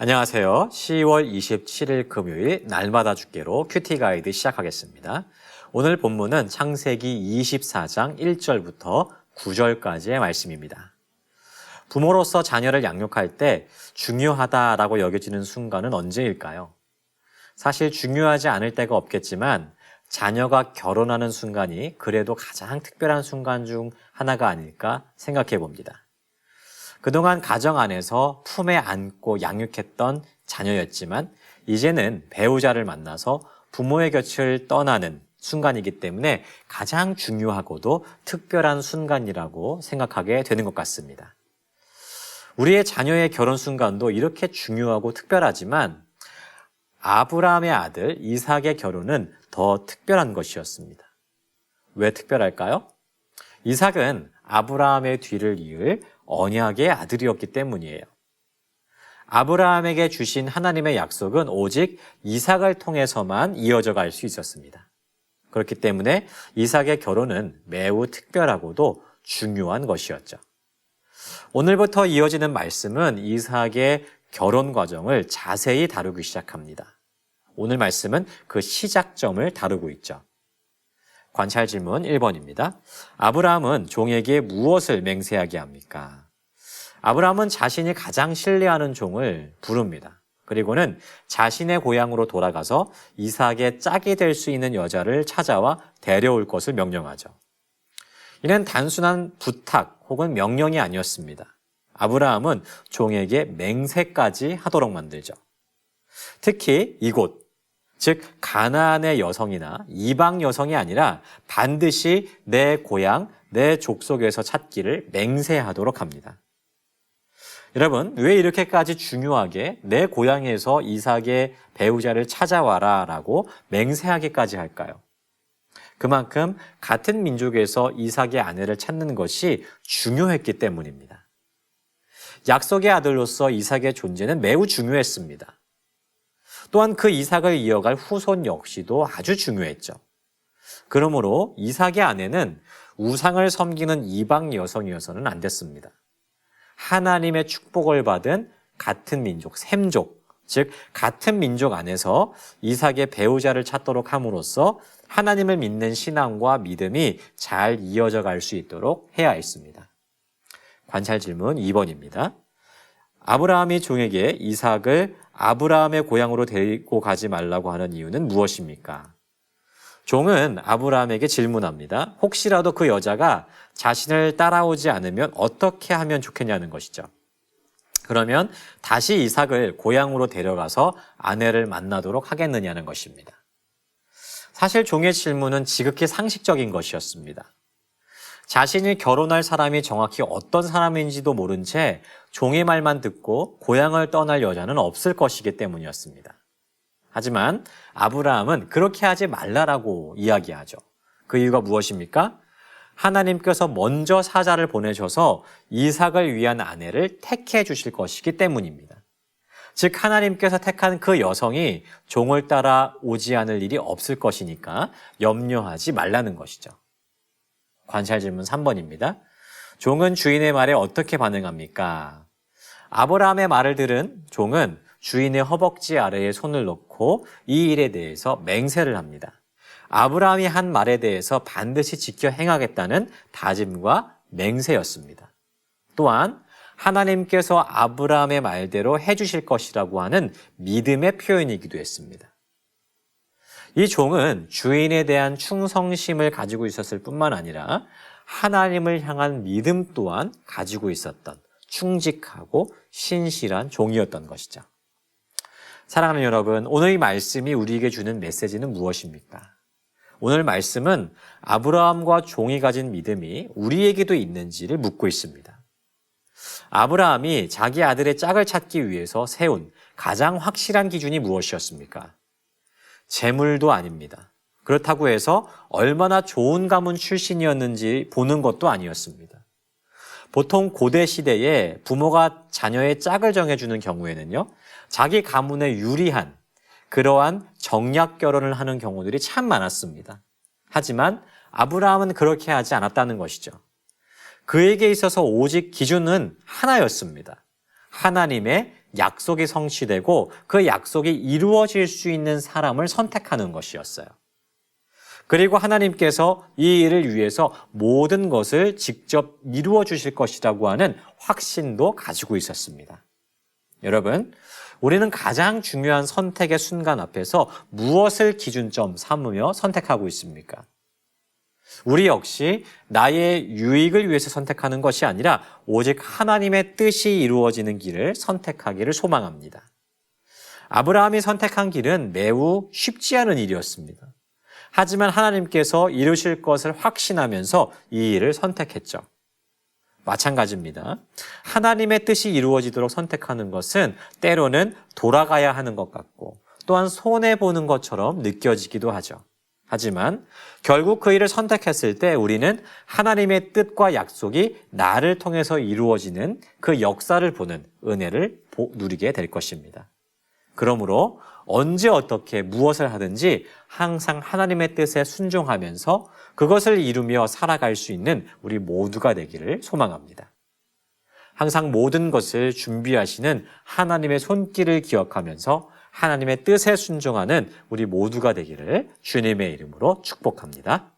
안녕하세요. 10월 27일 금요일 날마다 죽게로 큐티 가이드 시작하겠습니다. 오늘 본문은 창세기 24장 1절부터 9절까지의 말씀입니다. 부모로서 자녀를 양육할 때 중요하다라고 여겨지는 순간은 언제일까요? 사실 중요하지 않을 때가 없겠지만 자녀가 결혼하는 순간이 그래도 가장 특별한 순간 중 하나가 아닐까 생각해 봅니다. 그동안 가정 안에서 품에 안고 양육했던 자녀였지만 이제는 배우자를 만나서 부모의 곁을 떠나는 순간이기 때문에 가장 중요하고도 특별한 순간이라고 생각하게 되는 것 같습니다. 우리의 자녀의 결혼 순간도 이렇게 중요하고 특별하지만 아브라함의 아들 이삭의 결혼은 더 특별한 것이었습니다. 왜 특별할까요? 이삭은 아브라함의 뒤를 이을 언약의 아들이었기 때문이에요. 아브라함에게 주신 하나님의 약속은 오직 이삭을 통해서만 이어져 갈 수 있었습니다. 그렇기 때문에 이삭의 결혼은 매우 특별하고도 중요한 것이었죠. 오늘부터 이어지는 말씀은 이삭의 결혼 과정을 자세히 다루기 시작합니다. 오늘 말씀은 그 시작점을 다루고 있죠. 관찰 질문 1번입니다. 아브라함은 종에게 무엇을 맹세하게 합니까? 아브라함은 자신이 가장 신뢰하는 종을 부릅니다. 그리고는 자신의 고향으로 돌아가서 이삭의 짝이 될 수 있는 여자를 찾아와 데려올 것을 명령하죠. 이는 단순한 부탁 혹은 명령이 아니었습니다. 아브라함은 종에게 맹세까지 하도록 만들죠. 특히 이곳, 즉 가나안의 여성이나 이방 여성이 아니라 반드시 내 고향, 내 족속에서 찾기를 맹세하도록 합니다. 여러분, 왜 이렇게까지 중요하게 내 고향에서 이삭의 배우자를 찾아와라 라고 맹세하기까지 할까요? 그만큼 같은 민족에서 이삭의 아내를 찾는 것이 중요했기 때문입니다. 약속의 아들로서 이삭의 존재는 매우 중요했습니다. 또한 그 이삭을 이어갈 후손 역시도 아주 중요했죠. 그러므로 이삭의 아내는 우상을 섬기는 이방 여성이어서는 안 됐습니다. 하나님의 축복을 받은 같은 민족, 셈족, 즉 같은 민족 안에서 이삭의 배우자를 찾도록 함으로써 하나님을 믿는 신앙과 믿음이 잘 이어져 갈 수 있도록 해야 했습니다. 관찰 질문 2번입니다. 아브라함이 종에게 이삭을 아브라함의 고향으로 데리고 가지 말라고 하는 이유는 무엇입니까? 종은 아브라함에게 질문합니다. 혹시라도 그 여자가 자신을 따라오지 않으면 어떻게 하면 좋겠냐는 것이죠. 그러면 다시 이삭을 고향으로 데려가서 아내를 만나도록 하겠느냐는 것입니다. 사실 종의 질문은 지극히 상식적인 것이었습니다. 자신이 결혼할 사람이 정확히 어떤 사람인지도 모른 채 종의 말만 듣고 고향을 떠날 여자는 없을 것이기 때문이었습니다. 하지만 아브라함은 그렇게 하지 말라라고 이야기하죠. 그 이유가 무엇입니까? 하나님께서 먼저 사자를 보내셔서 이삭을 위한 아내를 택해 주실 것이기 때문입니다. 즉 하나님께서 택한 그 여성이 종을 따라 오지 않을 일이 없을 것이니까 염려하지 말라는 것이죠. 관찰 질문 3번입니다. 종은 주인의 말에 어떻게 반응합니까? 아브라함의 말을 들은 종은 주인의 허벅지 아래에 손을 넣고 이 일에 대해서 맹세를 합니다. 아브라함이 한 말에 대해서 반드시 지켜 행하겠다는 다짐과 맹세였습니다. 또한 하나님께서 아브라함의 말대로 해주실 것이라고 하는 믿음의 표현이기도 했습니다. 이 종은 주인에 대한 충성심을 가지고 있었을 뿐만 아니라 하나님을 향한 믿음 또한 가지고 있었던 충직하고 신실한 종이었던 것이죠. 사랑하는 여러분, 오늘 이 말씀이 우리에게 주는 메시지는 무엇입니까? 오늘 말씀은 아브라함과 종이 가진 믿음이 우리에게도 있는지를 묻고 있습니다. 아브라함이 자기 아들의 짝을 찾기 위해서 세운 가장 확실한 기준이 무엇이었습니까? 재물도 아닙니다. 그렇다고 해서 얼마나 좋은 가문 출신이었는지 보는 것도 아니었습니다. 보통 고대 시대에 부모가 자녀의 짝을 정해주는 경우에는요, 자기 가문에 유리한 그러한 정략 결혼을 하는 경우들이 참 많았습니다. 하지만 아브라함은 그렇게 하지 않았다는 것이죠. 그에게 있어서 오직 기준은 하나였습니다. 하나님의 약속이 성취되고 그 약속이 이루어질 수 있는 사람을 선택하는 것이었어요. 그리고 하나님께서 이 일을 위해서 모든 것을 직접 이루어 주실 것이라고 하는 확신도 가지고 있었습니다. 여러분, 우리는 가장 중요한 선택의 순간 앞에서 무엇을 기준점 삼으며 선택하고 있습니까? 우리 역시 나의 유익을 위해서 선택하는 것이 아니라 오직 하나님의 뜻이 이루어지는 길을 선택하기를 소망합니다. 아브라함이 선택한 길은 매우 쉽지 않은 일이었습니다. 하지만 하나님께서 이루실 것을 확신하면서 이 일을 선택했죠. 마찬가지입니다. 하나님의 뜻이 이루어지도록 선택하는 것은 때로는 돌아가야 하는 것 같고 또한 손해보는 것처럼 느껴지기도 하죠. 하지만 결국 그 일을 선택했을 때 우리는 하나님의 뜻과 약속이 나를 통해서 이루어지는 그 역사를 보는 은혜를 누리게 될 것입니다. 그러므로 언제 어떻게 무엇을 하든지 항상 하나님의 뜻에 순종하면서 그것을 이루며 살아갈 수 있는 우리 모두가 되기를 소망합니다. 항상 모든 것을 준비하시는 하나님의 손길을 기억하면서 하나님의 뜻에 순종하는 우리 모두가 되기를 주님의 이름으로 축복합니다.